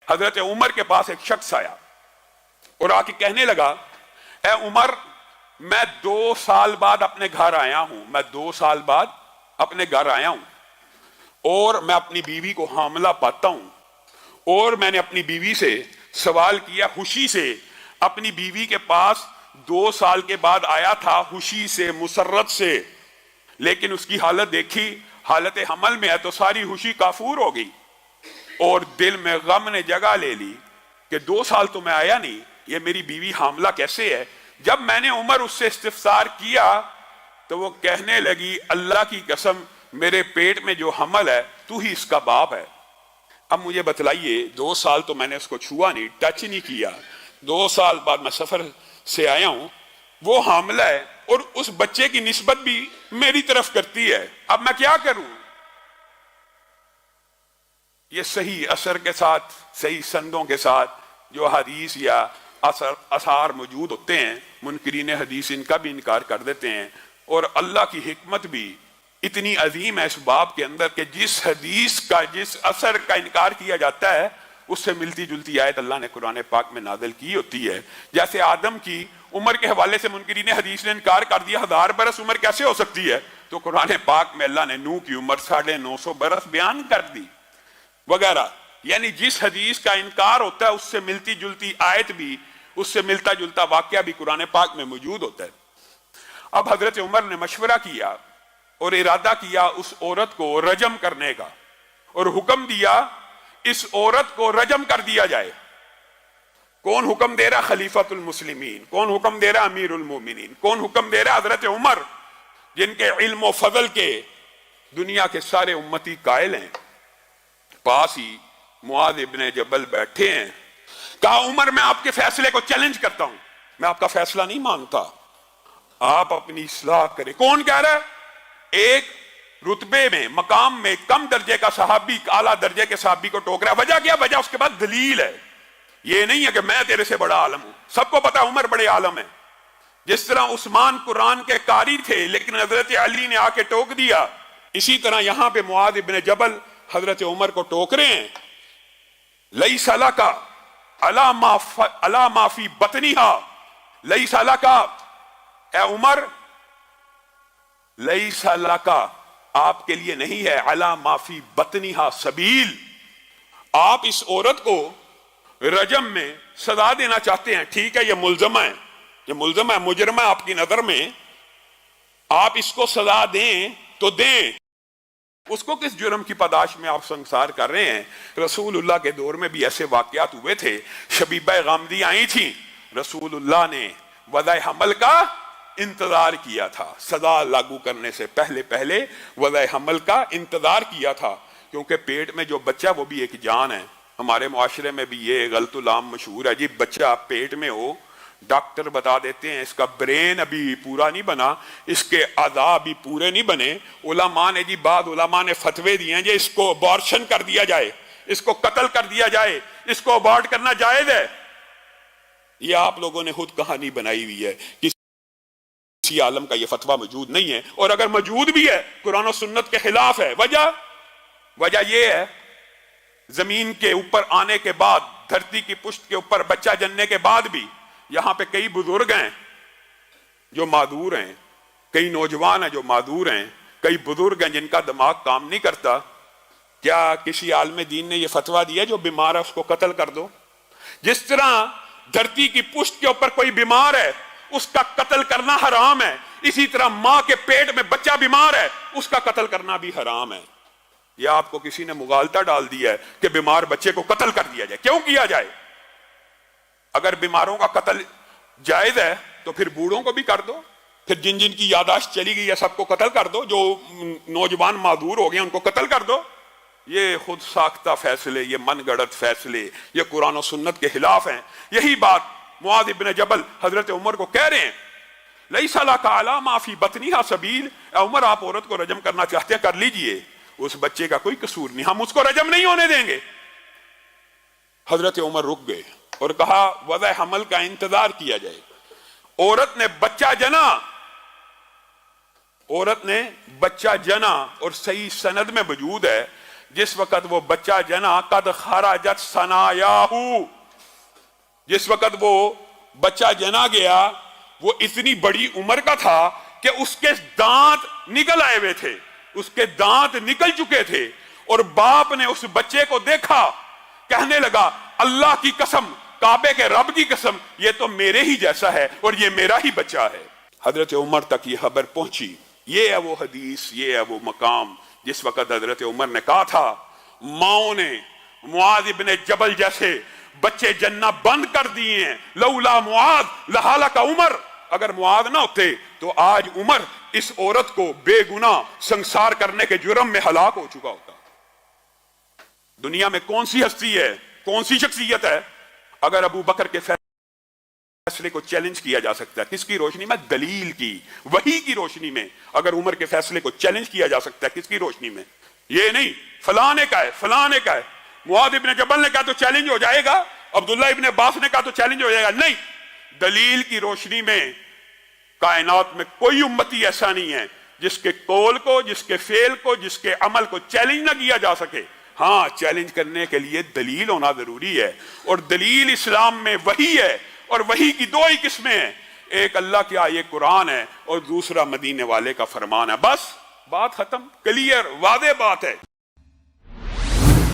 حضرت عمر کے پاس ایک شخص آیا اور آ کے کہنے لگا، اے عمر، میں 2 سال بعد اپنے گھر آیا ہوں، میں 2 سال بعد اپنے گھر آیا ہوں اور میں اپنی بیوی کو حاملہ پاتا ہوں، اور میں نے اپنی بیوی سے سوال کیا، خوشی سے اپنی بیوی کے پاس 2 سال کے بعد آیا تھا، خوشی سے، مسرت سے، لیکن اس کی حالت دیکھی، حالت حمل میں ہے تو ساری خوشی کافور ہو گئی اور دل میں غم نے جگہ لے لی کہ 2 سال تو میں آیا نہیں، یہ میری بیوی حاملہ کیسے ہے؟ جب میں نے عمر اس سے استفسار کیا تو وہ کہنے لگی، اللہ کی قسم، میرے پیٹ میں جو حمل ہے تو ہی اس کا باپ ہے۔ اب مجھے بتلائیے، 2 سال تو میں نے اس کو چھوا نہیں، ٹچ نہیں کیا، 2 سال بعد میں سفر سے آیا ہوں، وہ حاملہ ہے اور اس بچے کی نسبت بھی میری طرف کرتی ہے، اب میں کیا کروں؟ یہ صحیح اثر کے ساتھ، صحیح سندوں کے ساتھ جو حدیث یا اثار موجود ہوتے ہیں، منکرین حدیث ان کا بھی انکار کر دیتے ہیں، اور اللہ کی حکمت بھی اتنی عظیم ہے اس باب کے اندر کہ جس حدیث کا، جس اثر کا انکار کیا جاتا ہے اس سے ملتی جلتی آیت اللہ نے قرآن پاک میں نازل کی ہوتی ہے۔ جیسے آدم کی عمر کے حوالے سے منکرین حدیث نے انکار کر دیا، 1000 برس عمر کیسے ہو سکتی ہے؟ تو قرآن پاک میں اللہ نے نوح کی عمر 950 برس بیان کر دی وغیرہ۔ یعنی جس حدیث کا انکار ہوتا ہے اس سے ملتی جلتی آیت بھی، اس سے ملتا جلتا واقعہ بھی قرآن پاک میں موجود ہوتا ہے۔ اب حضرت عمر نے مشورہ کیا اور ارادہ کیا اس عورت کو رجم کرنے کا، اور حکم دیا اس عورت کو رجم کر دیا جائے۔ کون حکم دے رہا؟ خلیفۃ المسلمین۔ کون حکم دے رہا؟ امیر المومنین۔ کون حکم دے رہا؟ حضرت عمر، جن کے علم و فضل کے دنیا کے سارے امتی قائل ہیں۔ پاس ہی معاذ ابن جبل بیٹھے ہیں، کہا عمر میں آپ کے فیصلے کو چیلنج کرتا ہوں، میں آپ کا فیصلہ نہیں مانتا، آپ اپنی اصلاح کریں۔ کون کہہ رہا ہے؟ ایک رتبے میں، مقام میں کم درجے کا صحابی اعلیٰ درجے کے صحابی کو ٹوک رہا ہے۔ وجہ کیا؟ وجہ اس کے بعد دلیل ہے، یہ نہیں ہے کہ میں تیرے سے بڑا عالم ہوں، سب کو پتا عمر بڑے عالم ہیں۔ جس طرح عثمان قرآن کے قاری تھے لیکن حضرت علی نے آ کے ٹوک دیا، اسی طرح یہاں پہ معاذ ابن جبل حضرت عمر کو ٹوک رہے ہیں۔ لیس لک علی ما فی بطنہا، لیس لک، اے عمر، لیس لک، آپ کے لیے نہیں ہے، علی ما فی بطنہا سبیل، آپ اس عورت کو رجم میں سزا دینا چاہتے ہیں، ٹھیک ہے، یہ ملزمہ ہے، یہ ملزمہ ہے، مجرمہ ہے آپ کی نظر میں، آپ اس کو سزا دیں تو دیں۔ اس کو کس جرم کی پاداش میں آپ سنسار کر رہے ہیں؟ رسول اللہ کے دور میں بھی ایسے واقعات ہوئے تھے، شبیبہ غامدی آئی تھی، رسول اللہ نے وضع حمل کا انتظار کیا تھا، سزا لاگو کرنے سے پہلے وضع حمل کا انتظار کیا تھا، کیونکہ پیٹ میں جو بچہ وہ بھی ایک جان ہے۔ ہمارے معاشرے میں بھی یہ غلط العام مشہور ہے، جی بچہ پیٹ میں ہو، ڈاکٹر بتا دیتے ہیں اس کا برین ابھی پورا نہیں بنا، اس کے اعضاء ابھی پورے نہیں بنے، علماء نے جی، بعض علماء نے فتوے دیے ہیں جی اس کو ابارشن کر دیا جائے، اس کو قتل کر دیا جائے، اس کو ابارٹ کرنا جائز ہے۔ یہ آپ لوگوں نے خود کہانی بنائی ہوئی ہے، کسی عالم کا یہ فتویٰ موجود نہیں ہے، اور اگر موجود بھی ہے قرآن و سنت کے خلاف ہے۔ وجہ یہ ہے، زمین کے اوپر آنے کے بعد، دھرتی کی پشت کے اوپر بچہ جننے کے بعد بھی یہاں پہ کئی بزرگ ہیں جو معذور ہیں، کئی نوجوان ہیں جو معذور ہیں، کئی بزرگ ہیں جن کا دماغ کام نہیں کرتا۔ کیا کسی عالم دین نے یہ فتویٰ دیا جو بیمار ہے اس کو قتل کر دو؟ جس طرح دھرتی کی پشت کے اوپر کوئی بیمار ہے اس کا قتل کرنا حرام ہے، اسی طرح ماں کے پیٹ میں بچہ بیمار ہے اس کا قتل کرنا بھی حرام ہے۔ یہ آپ کو کسی نے مغالطہ ڈال دیا ہے کہ بیمار بچے کو قتل کر دیا جائے۔ کیوں کیا جائے؟ اگر بیماروں کا قتل جائز ہے تو پھر بوڑھوں کو بھی کر دو، پھر جن جن کی یاداشت چلی گئی ہے سب کو قتل کر دو، جو نوجوان معذور ہو گئے ان کو قتل کر دو۔ یہ خود ساختہ فیصلے، یہ من گڑت فیصلے، یہ قرآن و سنت کے خلاف ہیں۔ یہی بات معاذ ابن جبل حضرت عمر کو کہہ رہے ہیں، لیس لک علی ما فی بطنہا سبیل، اے عمر آپ عورت کو رجم کرنا چاہتے ہیں کر لیجئے، اس بچے کا کوئی قصور نہیں، ہم اس کو رجم نہیں ہونے دیں گے۔ حضرت عمر رک گئے اور کہا وضع حمل کا انتظار کیا جائے۔ عورت نے بچہ جنا، عورت نے بچہ جنا، اور صحیح سند میں موجود ہے جس وقت وہ بچہ جنا قد خرجت ثنایاہو، جس وقت وہ بچہ جنا گیا وہ اتنی بڑی عمر کا تھا کہ اس کے دانت نکل آئے ہوئے تھے، اس کے دانت نکل چکے تھے، اور باپ نے اس بچے کو دیکھا، کہنے لگا اللہ کی قسم، کعبے کے رب کی قسم، یہ تو میرے ہی جیسا ہے اور یہ میرا ہی بچہ ہے۔ حضرت عمر تک یہ خبر پہنچی۔ یہ ہے وہ حدیث، یہ ہے وہ مقام جس وقت حضرت عمر نے کہا تھا ماؤں نے معاذ ابن جبل جیسے بچے جننا بند کر دیے ہیں، لولا معاذ لہلک عمر، اگر معاذ نہ ہوتے تو آج عمر اس عورت کو بے گناہ سنسار کرنے کے جرم میں ہلاک ہو چکا ہوتا۔ دنیا میں کون سی ہستی ہے، کون سی شخصیت ہے اگر ابو بکر کے فیصلے کو چیلنج کیا جا سکتا ہے؟ کس کی روشنی میں؟ دلیل کی، وحی کی روشنی میں۔ اگر عمر کے فیصلے کو چیلنج کیا جا سکتا ہے، کس کی روشنی میں؟ یہ نہیں فلاں نے کہا ہے، فلاں نے کہا ہے، معاذ ابن جبل نے کہا تو چیلنج ہو جائے گا، عبداللہ ابن عباس نے کہا تو چیلنج ہو جائے گا، نہیں، دلیل کی روشنی میں۔ کائنات میں کوئی امتی ایسا نہیں ہے جس کے قول کو، جس کے فعل کو، جس کے عمل کو چیلنج نہ کیا جا سکے۔ ہاں، چیلنج کرنے کے لیے دلیل ہونا ضروری ہے، اور دلیل اسلام میں وحی ہے، اور وحی کی دو ہی قسمیں ہیں، ایک اللہ کی آیت قرآن ہے اور دوسرا مدینے والے کا فرمان ہے۔ بس بات ختم، کلیئر، واضح بات ہے۔